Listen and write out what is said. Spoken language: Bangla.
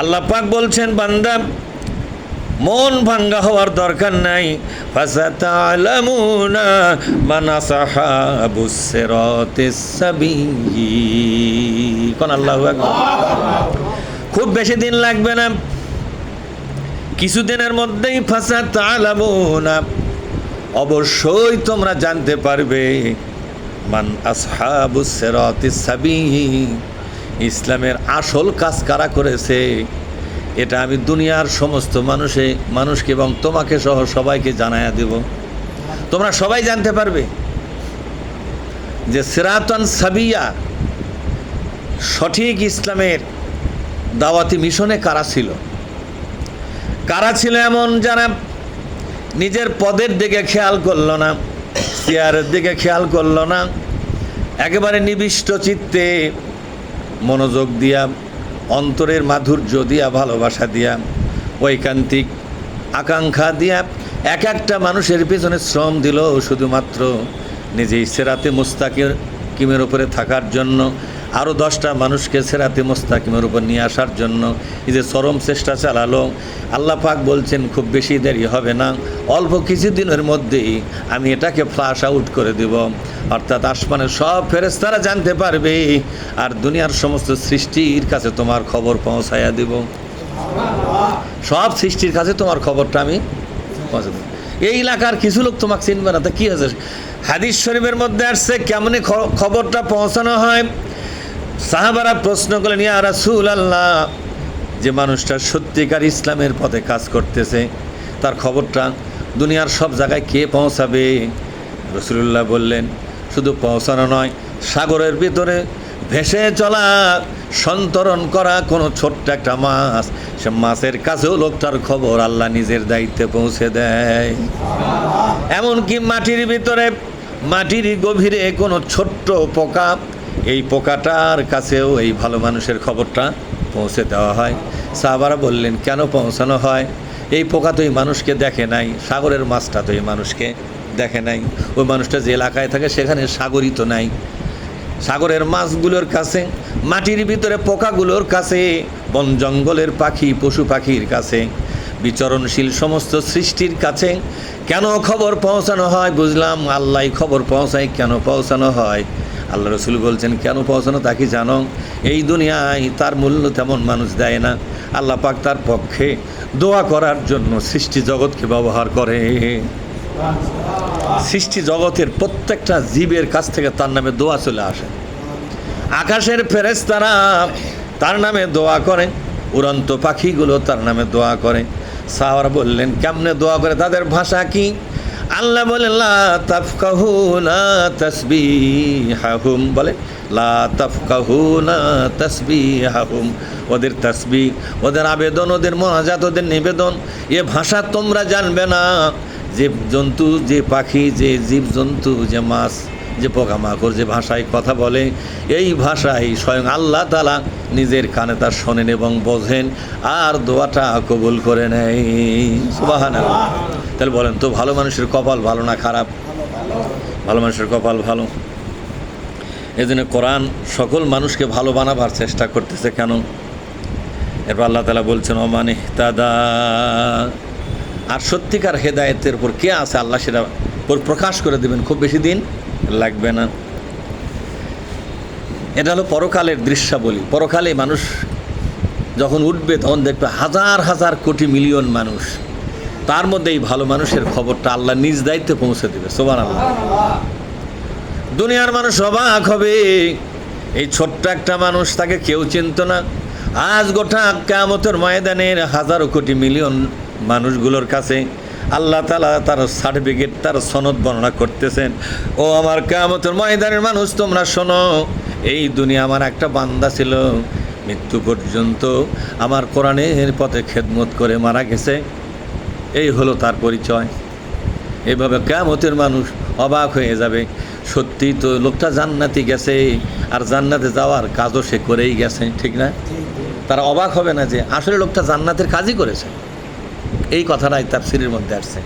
আল্লাহ পাক বলছেন, বান্দা মন ভাঙ্গা হওয়ার দরকার নাই। ফাসাতা'লামুনা মান আসহাবুস সিরাতিস সাবিয়্যি। কোন আল্লাহু আকবার। খুব বেশি দিন লাগবে না, কিছুদিনের মধ্যেই ফাসাতা'লামুনা, অবশ্যই তোমরা জানতে পারবে, মান আসহাবুস সিরাতিস সাবিয়্যি, ইসলামের আসল কাজ কারা করেছে। এটা আমি দুনিয়ার সমস্ত মানুষকে এবং তোমাকে সহ সবাইকে জানায়া দেব। তোমরা সবাই জানতে পারবে যে সিরাতান সাবিয়া, সঠিক ইসলামের দাওয়াতি মিশনে কারা ছিল। কারা ছিল এমন যারা নিজের পদের দিকে খেয়াল করলো না, চেয়ারের দিকে খেয়াল করলো না, একেবারে নিবিষ্ট চিত্তে মনোযোগ দিয়া, অন্তরের মাধুর্য দিয়া, ভালোবাসা দিয়া, ঐকান্তিক আকাঙ্ক্ষা দিয়া এক একটা মানুষের পিছনে শ্রম দিল শুধুমাত্র নিজেই সিরাতে মুস্তাকিমের উপরে থাকার জন্য, আরও 10টা মানুষকে সিরাতে মুস্তাকিমের উপর নিয়ে আসার জন্য এই যে চরম চেষ্টা চালালো। আল্লাহ পাক বলছেন খুব বেশি দেরি হবে না, অল্প কিছুদিনের মধ্যেই আমি এটাকে ফ্লাশ আউট করে দেব। অর্থাৎ আসমানের সব ফেরেশতারা জানতে পারবে, আর দুনিয়ার সমস্ত সৃষ্টির কাছে তোমার খবর পৌঁছায়া দেব। সব সৃষ্টির কাছে তোমার খবরটা আমি পৌঁছে দেব। এই এলাকার কিছু লোক তোমাকে চিনবে না, তা কী হয়েছে? হাদিস শরীফের মধ্যে আসছে কেমনে খবরটা পৌঁছানো হয়। সাহাবারা প্রশ্ন করলেন, ইয়া রাসূলুল্লাহ, যে মানুষটা সত্যিকার ইসলামের পথে কাজ করতেছে তার খবরটা দুনিয়ার সব জায়গায় কে পৌঁছাবে? রাসূলুল্লাহ বললেন, শুধু পৌঁছানো নয়, সাগরের ভিতরে ভেসে চলা, সন্তরণ করা কোনো ছোট্ট একটা মাছ, সে মাছের কাছেও লোকটার খবর আল্লাহ নিজের দায়িত্বে পৌঁছে দেয়। এমনকি মাটির ভিতরে, মাটির গভীরে কোনো ছোট্ট পোকা, এই পোকাটার কাছেও এই ভালো মানুষের খবরটা পৌঁছে দেওয়া হয়। সাহাবারা বললেন, কেন পৌঁছানো হয়? এই পোকা তো এই মানুষকে দেখে নাই, সাগরের মাছটা তো এই মানুষকে দেখে নাই, ওই মানুষটা যে এলাকায় থাকে সেখানে সাগরই তো নাই। সাগরের মাছগুলোর কাছে, মাটির ভিতরে পোকাগুলোর কাছে, বন জঙ্গলের পাখি পশু পাখির কাছে, বিচরণশীল সমস্ত সৃষ্টির কাছে কেন খবর পৌঁছানো হয়? বুঝলাম, আল্লাহ খবর পৌঁছায়। কেন পৌঁছানো হয়? আল্লাহ রসুল বলছেন, কেন পৌঁছানো তা কি জানো? এই দুনিয়ায় তার মূল্য তেমন মানুষ দেয় না। আল্লাহ পাক তার পক্ষে দোয়া করার জন্য সৃষ্টি জগৎকে ব্যবহার করে। সৃষ্টি জগতের প্রত্যেকটা জীবের কাছ থেকে তার নামে দোয়া চলে আসে। আকাশের ফেরেশতারা তার নামে দোয়া করে, উড়ন্ত পাখিগুলো তার নামে দোয়া করে। সাহাবারা বললেন, কেমনে দোয়া করে? তাদের ভাষা কি? আল্লাহ বলেন, লা তাফকাহুনা তাসবিহাহুম, বলে লা তাফকাহুনা তাসবিহাহুম, ওদের তাসবিহ, ওদের আবেদন, ওদের মোনাজাত, ওদের নিবেদন, এ ভাষা তোমরা জানবে না। যে জন্তু, যে পাখি, যে জীবজন্তু, যে মাছ, যে পোকামাকড় যে ভাষায় কথা বলে, এই ভাষায় স্বয়ং আল্লাহ তাআলা নিজের কানে তার শোনেন এবং বোঝেন, আর দোয়াটা কবুল করে নেয়। সুবহানাল্লাহ। তাহলে বলেন তো, ভালো মানুষের কপাল ভালো না খারাপ? ভালো মানুষের কপাল ভালো। এই জন্য কোরআন সকল মানুষকে ভালো বানাবার চেষ্টা করতেছে। কেন? এরপর আল্লাহ তাআলা বলছেন, ওমান ইহতাদা, আর সত্যিকার হেদায়েতের উপর কে আছে আল্লাহ সেটা প্রকাশ করে দেবেন, খুব বেশি দিন লাগবে না। এটা হলো পরকালের দৃশ্যাবলী। পরকালে মানুষ যখন উঠবে তখন দেখবে হাজার হাজার কোটি মিলিয়ন মানুষ, তার মধ্যে এই ভালো মানুষের খবরটা আল্লাহ নিজ দায়িত্বে পৌঁছে দেবে। সুবহানাল্লাহ। দুনিয়ার মানুষ অবাক হবে, এই ছোট্ট একটা মানুষ, তাকে কেউ চিনত না। আজ গোটা কিয়ামতের ময়দানের হাজারো কোটি মিলিয়ন মানুষগুলোর কাছে আল্লাহ তাআলা তার সার্টিফিকেট, তার সনদ বর্ণনা করতেছেন। ও আমার কিয়ামতের ময়দানের মানুষ, তোমরা শোনো, এই দুনিয়া আমার একটা বান্দা ছিল, মৃত্যু পর্যন্ত আমার কোরআনের পথে খেদমত করে মারা গেছে। এই হলো তার পরিচয়। এইভাবে কিয়ামতের মানুষ অবাক হয়ে যাবে, সত্যি তো লোকটা জান্নাতে গেছে, আর জান্নাতে যাওয়ার কাজও সে করেই গেছে, ঠিক না? তারা অবাক হবে না যে আসলে লোকটা জান্নাতের কাজই করেছে। এই কথাটাই তাফসীরের মধ্যে আসছে।